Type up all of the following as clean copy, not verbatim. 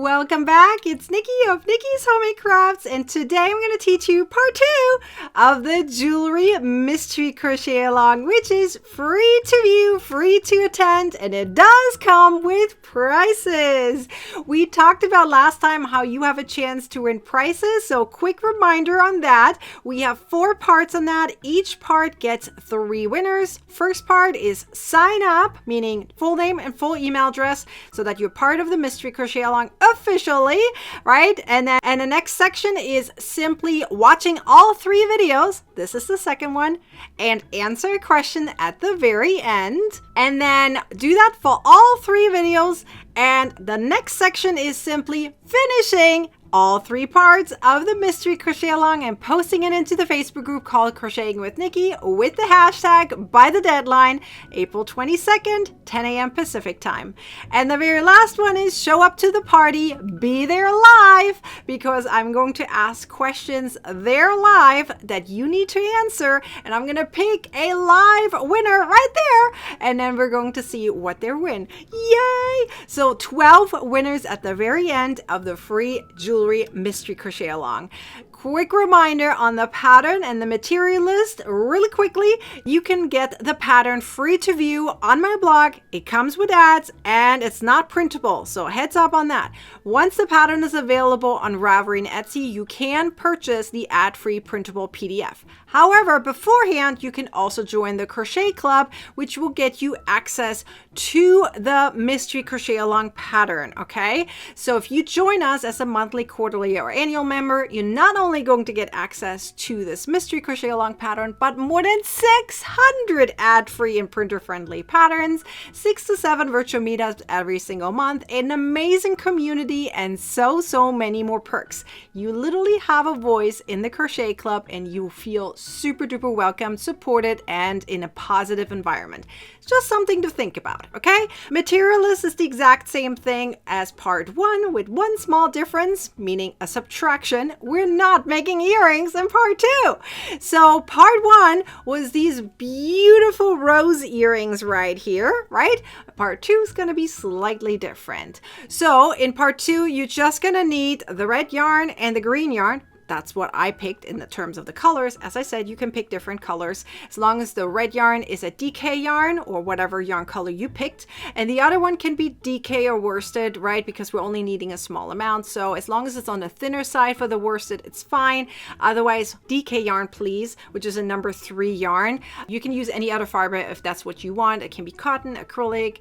Welcome back. It's Nikki of Nikki's Homemade Crafts, and today I'm going to teach you part 2 of the jewelry mystery crochet along, which is free to view, free to attend, and it does come with prizes. We talked about last time how you have a chance to win prizes, so quick reminder on that. We have 4 parts on that. Each part gets 3 winners. First part is sign up, meaning full name and full email address, so that you're part of the mystery crochet along officially, right? And the next section is simply watching all 3 videos. This is the second one, and answer a question at the very end, and then do that for all 3 videos. And the next section is simply finishing all 3 parts of the mystery crochet along and posting it into the Facebook group called Crocheting with Nikki with the hashtag by the deadline, April 22nd, 10 a.m. Pacific time. And the very last one is show up to the party, be there live, because I'm going to ask questions there live that you need to answer, and I'm going to pick a live winner right there, and then we're going to see what they win. Yay! So 12 winners at the very end of the free jewelry mystery crochet along. Quick reminder on the pattern and the material list really quickly. You can get the pattern free to view on my blog. It comes with ads and it's not printable, so heads up on that. Once the pattern is available on Ravelry and Etsy, you can purchase the ad-free printable PDF. However, beforehand, you can also join the Crochet Club, which will get you access to the mystery crochet along pattern, okay? So if you join us as a monthly, quarterly, or annual member, you're not only going to get access to this mystery crochet along pattern, but more than 600 ad-free and printer-friendly patterns, 6 to 7 virtual meetups every single month, an amazing community, and so many more perks. You literally have a voice in the Crochet Club, and you feel super duper welcome, supported, and in a positive environment. It's just something to think about, okay? Material list is the exact same thing as part 1 with one small difference, meaning a subtraction. We're not making earrings in part 2. So part 1 was these beautiful rose earrings right here, right? Part 2 is going to be slightly different. So in part 2, you're just going to need the red yarn and the green yarn. That's what I picked in the terms of the colors. As I said, you can pick different colors as long as the red yarn is a DK yarn or whatever yarn color you picked. And the other one can be DK or worsted, right? Because we're only needing a small amount. So as long as it's on the thinner side for the worsted, it's fine. Otherwise, DK yarn, please, which is a number 3 yarn. You can use any other fiber if that's what you want. It can be cotton, acrylic.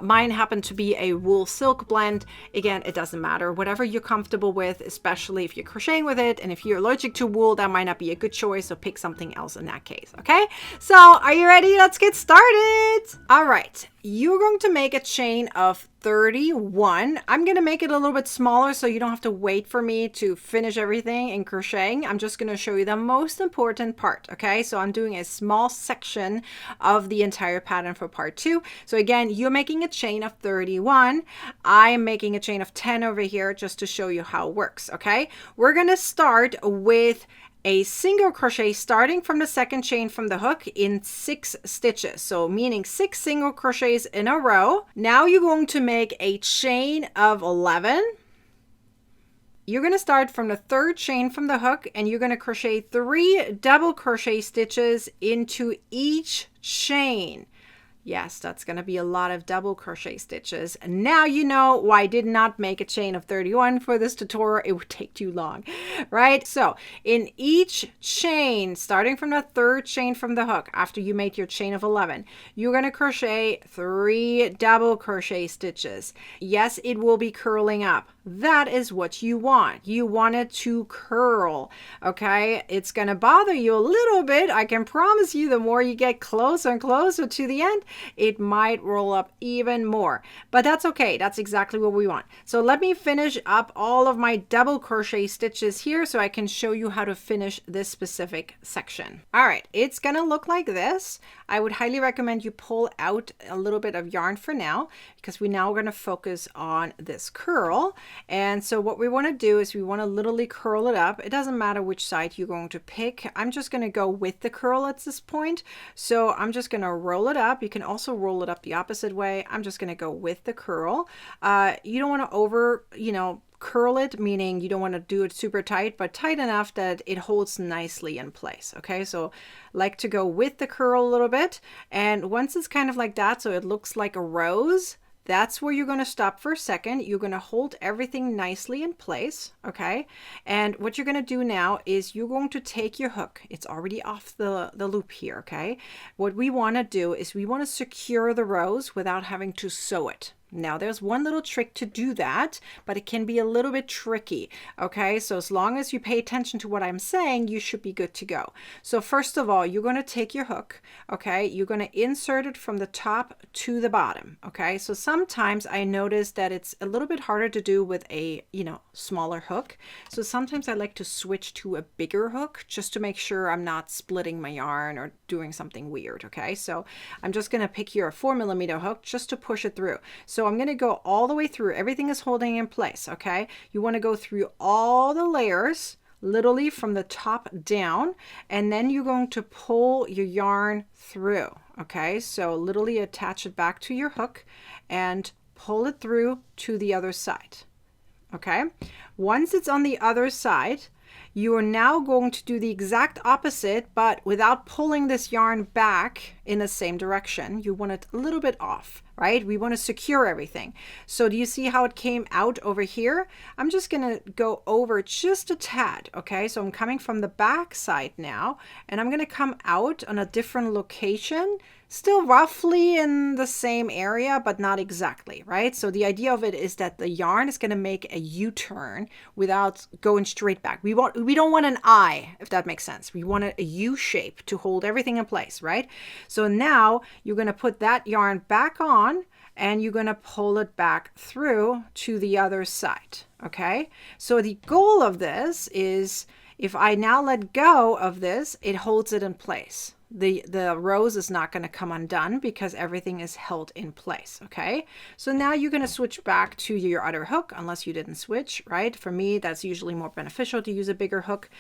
Mine happened to be a wool silk blend. Again, it doesn't matter. Whatever you're comfortable with, especially if you're crocheting with it. And if you're allergic to wool, that might not be a good choice, so pick something else in that case, okay? So are you ready? Let's get started. All right, you're going to make a chain of 31. I'm going to make it a little bit smaller so you don't have to wait for me to finish everything in crocheting. I'm just going to show you the most important part, okay? So I'm doing a small section of the entire pattern for part 2. So again, you're making a chain of 31. I'm making a chain of 10 over here just to show you how it works, okay? We're going to start with a single crochet starting from the second chain from the hook in 6 stitches. So meaning 6 single crochets in a row. Now you're going to make a chain of 11. You're going to start from the 3rd chain from the hook, and you're going to crochet 3 double crochet stitches into each chain. Yes, that's going to be a lot of double crochet stitches. And now you know why I did not make a chain of 31 for this tutorial. It would take too long, right? So in each chain, starting from the 3rd chain from the hook, after you made your chain of 11, you're going to crochet 3 double crochet stitches. Yes, it will be curling up. That is what you want. You want it to curl, okay? It's going to bother you a little bit. I can promise you the more you get closer and closer to the end, it might roll up even more. But that's okay. That's exactly what we want. So let me finish up all of my double crochet stitches here so I can show you how to finish this specific section. All right, it's going to look like this. I would highly recommend you pull out a little bit of yarn for now, because we now are going to focus on this curl. And so what we want to do is we want to literally curl it up. It doesn't matter which side you're going to pick. I'm just going to go with the curl at this point. So I'm just going to roll it up. You can can also roll it up the opposite way. I'm just going to go with the curl. You don't want to over, curl it, meaning you don't want to do it super tight, but tight enough that it holds nicely in place. Okay, so like to go with the curl a little bit. And once it's kind of like that, so it looks like a rose, that's where you're going to stop for a second. You're going to hold everything nicely in place, okay? And what you're going to do now is you're going to take your hook. It's already off the loop here, okay? What we want to do is we want to secure the rose without having to sew it. Now, there's one little trick to do that, but it can be a little bit tricky, okay? So as long as you pay attention to what I'm saying, you should be good to go. So first of all, you're going to take your hook, okay? You're going to insert it from the top to the bottom, okay? So sometimes I notice that it's a little bit harder to do with a, smaller hook. So sometimes I like to switch to a bigger hook just to make sure I'm not splitting my yarn or doing something weird, okay? So I'm just going to pick here a 4mm hook just to push it through. So I'm going to go all the way through. Everything is holding in place, okay? You want to go through all the layers, literally from the top down, and then you're going to pull your yarn through, okay? So literally attach it back to your hook and pull it through to the other side, okay? Once it's on the other side, you are now going to do the exact opposite, but without pulling this yarn back in the same direction. You want it a little bit off, right? We want to secure everything. So do you see how it came out over here? I'm just going to go over just a tad, okay? So I'm coming from the back side now, and I'm going to come out on a different location, still roughly in the same area, but not exactly, right? So the idea of it is that the yarn is going to make a U-turn without going straight back. We don't want an I, if that makes sense. We want a U shape to hold everything in place, right? So now you're going to put that yarn back on and you're going to pull it back through to the other side, okay? So the goal of this is if I now let go of this, it holds it in place. The rose is not going to come undone because everything is held in place, okay? So now you're going to switch back to your other hook unless you didn't switch, right? For me, that's usually more beneficial to use a bigger hook.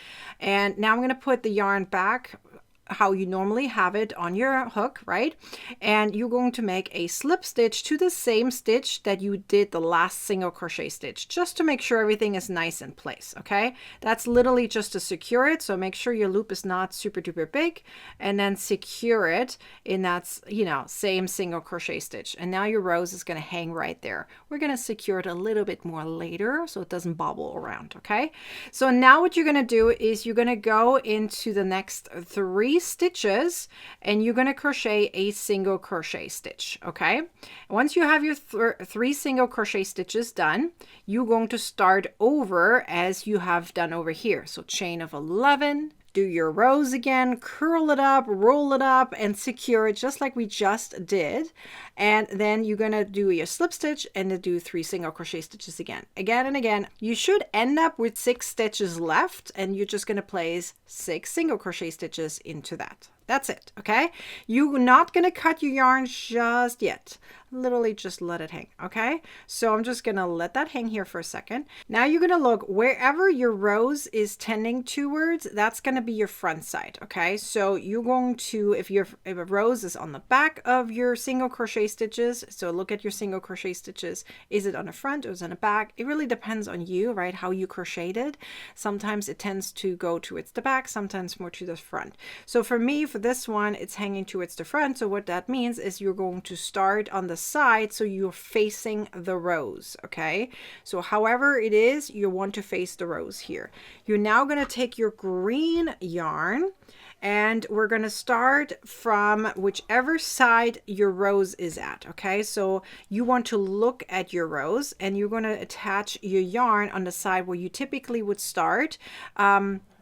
And now I'm going to put the yarn back how you normally have it on your hook, right? And you're going to make a slip stitch to the same stitch that you did the last single crochet stitch, just to make sure everything is nice in place, okay? That's literally just to secure it. So make sure your loop is not super duper big, and then secure it in that, same single crochet stitch. And now your rose is going to hang right there. We're going to secure it a little bit more later so it doesn't bobble around, okay? So now what you're going to do is you're going to go into the next 3 stitches and you're going to crochet a single crochet stitch, okay? Once you have your 3 single crochet stitches done, you're going to start over as you have done over here. So chain of 11, do your rose again, curl it up, roll it up, and secure it just like we just did. And then you're going to do your slip stitch and do 3 single crochet stitches again and again. You should end up with 6 stitches left, and you're just going to place 6 single crochet stitches into that. That's it, okay? You're not going to cut your yarn just yet. Literally just let it hang, okay? So I'm just going to let that hang here for a second. Now you're going to look wherever your rose is tending towards, that's going to be your front side, okay? So you're going to, if a rose is on the back of your single crochet stitches, so look at your single crochet stitches. Is it on the front or is it on the back? It really depends on you, right? How you crocheted. Sometimes it tends to go towards the back, sometimes more to the front. So for me, for this one, it's hanging towards the front. So what that means is you're going to start on the side so you're facing the rose, okay? So however it is, you want to face the rose here. You're now going to take your green yarn and we're going to start from whichever side your rose is at, okay? So you want to look at your rose and you're going to attach your yarn on the side where you typically would start,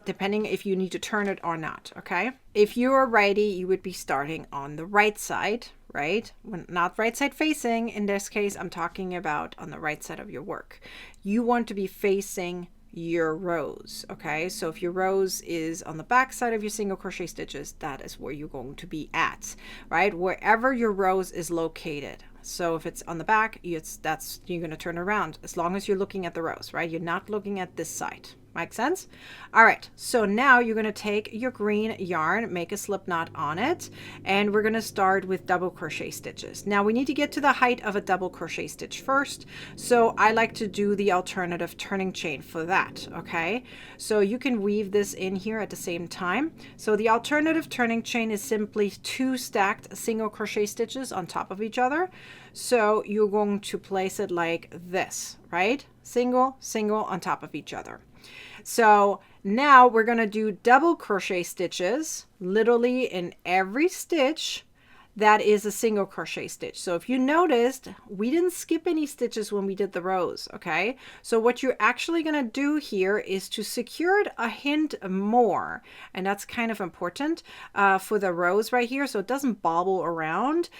depending if you need to turn it or not, okay? If you are righty, you would be starting on the right side, right? When not right side facing, in this case, I'm talking about on the right side of your work. You want to be facing your rose, okay? So if your rose is on the back side of your single crochet stitches, that is where you're going to be at, right? Wherever your rose is located. So if it's on the back, you're going to turn around as long as you're looking at the rose, right? You're not looking at this side, Make sense? All right, so now you're going to take your green yarn, make a slip knot on it, and we're going to start with double crochet stitches. Now we need to get to the height of a double crochet stitch first, so I like to do the alternative turning chain for that, okay? So you can weave this in here at the same time. So the alternative turning chain is simply 2 stacked single crochet stitches on top of each other. So you're going to place it like this, right? Single, single on top of each other. So now we're going to do double crochet stitches literally in every stitch that is a single crochet stitch. So if you noticed, we didn't skip any stitches when we did the rows, okay? So what you're actually going to do here is to secure it a hint more, and that's kind of important for the rows right here, so it doesn't bobble around.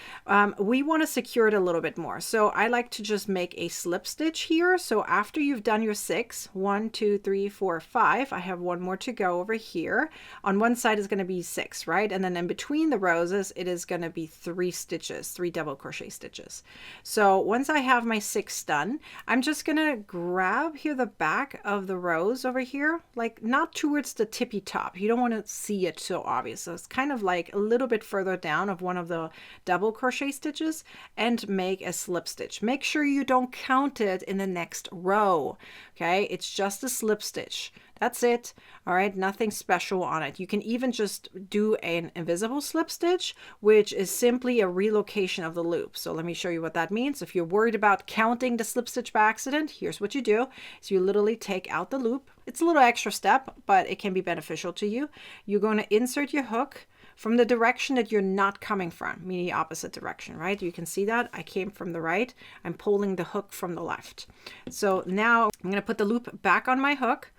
We want to secure it a little bit more. So I like to just make a slip stitch here. So after you've done your 6, 1, 2, 3, 4, 5, I have one more to go over here. On one side is going to be 6, right? And then in between the roses, it is going to be 3 stitches, 3 double crochet stitches. So once I have my 6 done, I'm just gonna grab here the back of the rose over here, like not towards the tippy top. You don't want to see it so obvious. So it's kind of like a little bit further down of one of the double crochet stitches, and make a slip stitch. Make sure you don't count it in the next row. Okay, it's just a slip stitch. That's it. All right, nothing special on it. You can even just do an invisible slip stitch, which is simply a relocation of the loop. So let me show you what that means. If you're worried about counting the slip stitch by accident, here's what you do. So you literally take out the loop. It's a little extra step, but it can be beneficial to you. You're going to insert your hook from the direction that you're not coming from, meaning the opposite direction, right? You can see that I came from the right. I'm pulling the hook from the left. So now I'm going to put the loop back on my hook,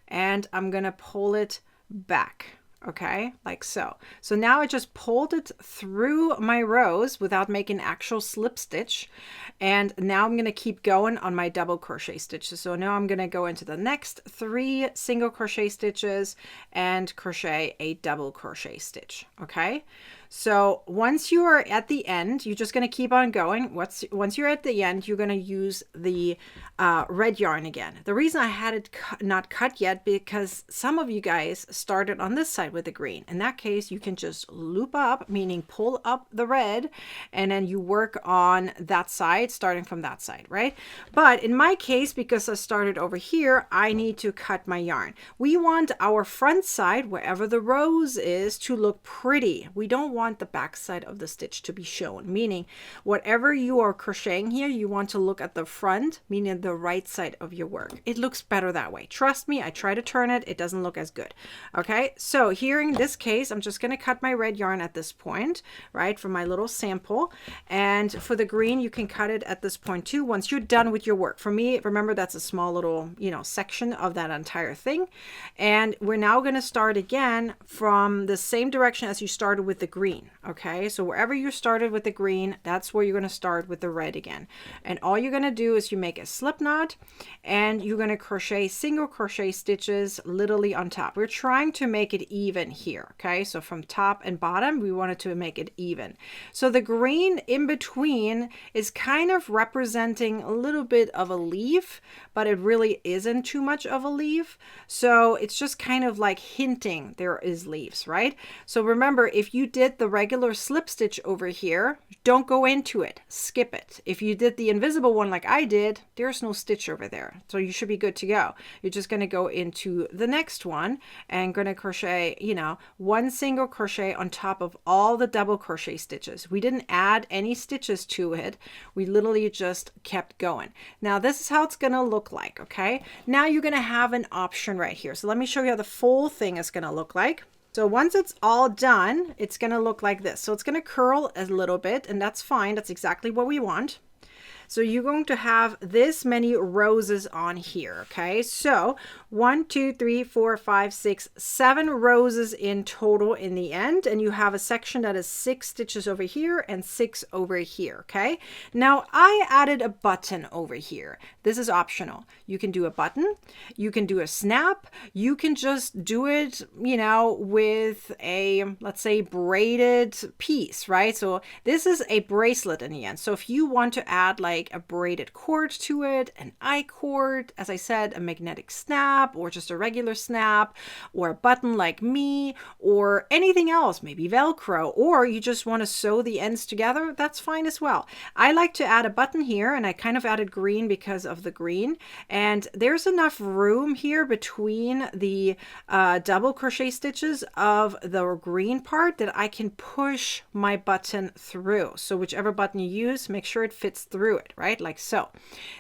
and I'm going to pull it back, okay, like so. So now I just pulled it through my rows without making actual slip stitch, and now I'm going to keep going on my double crochet stitches. So now I'm going to go into the next 3 single crochet stitches and crochet a double crochet stitch, okay? So once you are at the end, you're just going to keep on going. Once you're at the end, you're going to use the red yarn again. The reason I had it not cut yet, because some of you guys started on this side with the green. In that case, you can just loop up, meaning pull up the red, and then you work on that side, starting from that side, right? But in my case, because I started over here, I need to cut my yarn. We want our front side, wherever the rose is, to look pretty. We don't want the back side of the stitch to be shown, meaning whatever you are crocheting here, you want to look at the front, meaning the right side of your work. It looks better that way. Trust me, I try to turn it, it doesn't look as good. Okay, so here in this case, I'm just going to cut my red yarn at this point, right, for my little sample. And for the green, you can cut it at this point too, once you're done with your work. For me, remember, that's a small little, section of that entire thing. And we're now going to start again from the same direction as you started with the green. Okay, so wherever you started with the green, that's where you're going to start with the red again. And all you're going to do is you make a slip knot, and you're going to crochet single crochet stitches literally on top. We're trying to make it even here. Okay, so from top and bottom, we wanted to make it even. So the green in between is kind of representing a little bit of a leaf, but it really isn't too much of a leaf. So it's just kind of like hinting there is leaves, right? So remember, if you did the regular slip stitch over here, don't go into it, skip it. If you did the invisible one like I did, there's no stitch over there, so you should be good to go. You're just going to go into the next one and going to crochet, 1 single crochet on top of all the double crochet stitches. We didn't add any stitches to it, we literally just kept going. Now this is how it's going to look like. Okay, now you're going to have an option right here. So let me show you how the full thing is going to look like. So once it's all done, it's going to look like this. So it's going to curl a little bit, and that's fine. That's exactly what we want. So you're going to have this many roses on here, okay? So 1, 2, 3, 4, 5, 6, 7 roses in total in the end, and you have a section that is 6 stitches over here and 6 over here, okay? Now I added a button over here. This is optional. You can do a button, you can do a snap, you can just do it, with a, let's say, braided piece, right? So this is a bracelet in the end. So if you want to add like make a braided cord to it, an I-cord, as I said, a magnetic snap, or just a regular snap, or a button like me, or anything else, maybe Velcro, or you just want to sew the ends together, that's fine as well. I like to add a button here, and I kind of added green because of the green, and there's enough room here between the double crochet stitches of the green part that I can push my button through. So whichever button you use, make sure it fits through it, right? Like so.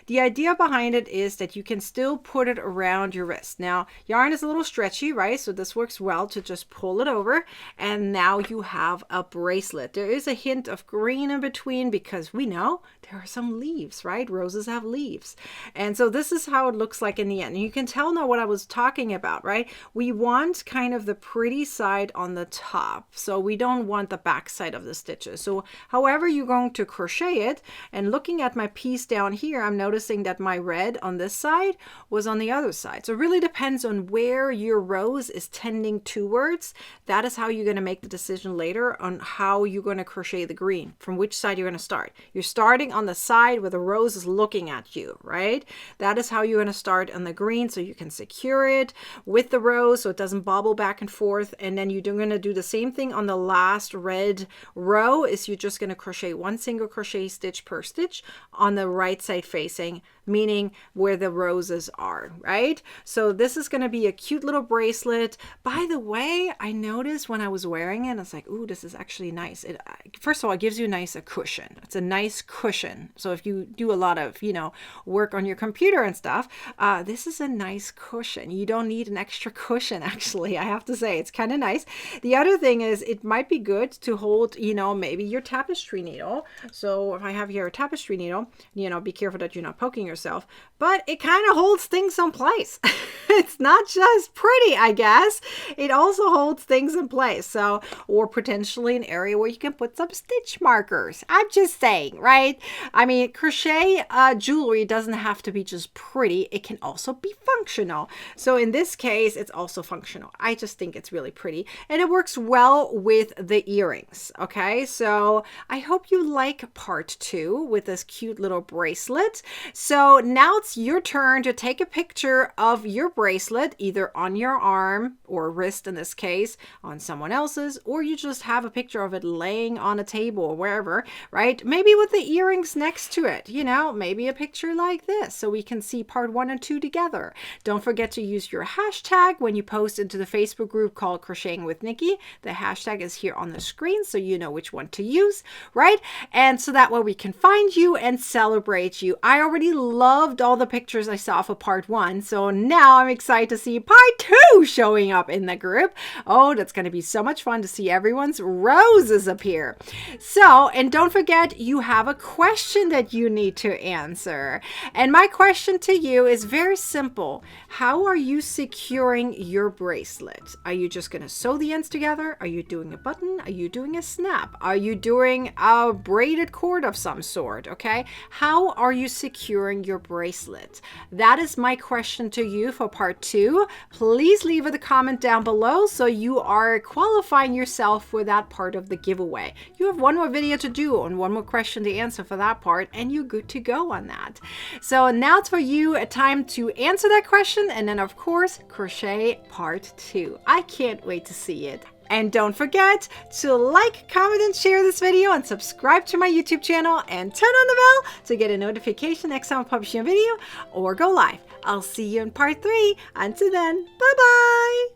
The idea behind it is that you can still put it around your wrist. Now, yarn is a little stretchy, right? So this works well to just pull it over, and now you have a bracelet. There is a hint of green in between because we know there are some leaves, right? Roses have leaves. And so this is how it looks like in the end. And you can tell now what I was talking about, right? We want kind of the pretty side on the top. So we don't want the back side of the stitches. So however you're going to crochet it, and looking at my piece down here, I'm noticing that my red on this side was on the other side. So it really depends on where your rose is tending towards. That is how you're going to make the decision later on how you're going to crochet the green, from which side you're going to start. You're starting on the side where the rose is looking at you, right? That is how you're going to start on the green, so you can secure it with the rose so it doesn't bobble back and forth. And then you're going to do the same thing on the last red row. Is you're just going to crochet one single crochet stitch per stitch on the right side facing, meaning where the roses are, right? So this is going to be a cute little bracelet. By the way, I noticed when I was wearing it, I was like, ooh, this is actually nice. It, first of all, it gives you a cushion. It's a nice cushion. So if you do a lot of, work on your computer and stuff, this is a nice cushion. You don't need an extra cushion, actually. I have to say, it's kind of nice. The other thing is it might be good to hold, maybe your tapestry needle. So if I have here a tapestry needle, be careful that you're not poking yourself, but it kind of holds things in place. It's not just pretty, I guess. It also holds things in place. So, or potentially an area where you can put some stitch markers. I'm just saying, right? I mean, crochet jewelry doesn't have to be just pretty. It can also be functional. So in this case, it's also functional. I just think it's really pretty, and it works well with the earrings. Okay, so I hope you like part 2 with this cute little bracelet. So now it's your turn to take a picture of your bracelet, either on your arm or wrist in this case, on someone else's, or you just have a picture of it laying on a table or wherever, right? Maybe with the earrings next to it, maybe a picture like this so we can see part 1 and 2 together. Don't forget to use your hashtag when you post into the Facebook group called Crocheting with Nikki. The hashtag is here on the screen so you know which one to use, right? And so that way we can find you and celebrate you. I already loved all the pictures I saw for part 1, so now I'm excited to see part 2 showing up in the group. Oh, that's going to be so much fun to see everyone's roses appear. So, and don't forget, you have a question that you need to answer. And my question to you is very simple. How are you securing your bracelet? Are you just going to sew the ends together? Are you doing a button? Are you doing a snap? Are you doing a braided cord of some sort? Okay. How are you securing your bracelet? That is my question to you for part 2. Please leave a comment down below so you are qualifying yourself for that part of the giveaway. You have one more video to do and one more question to answer for that part, and you're good to go on that. So now it's for you a time to answer that question, and then of course crochet part 2. I can't wait to see it. And don't forget to like, comment, and share this video, and subscribe to my YouTube channel, and turn on the bell to get a notification next time I publish a video or go live. I'll see you in part 3. Until then, bye-bye!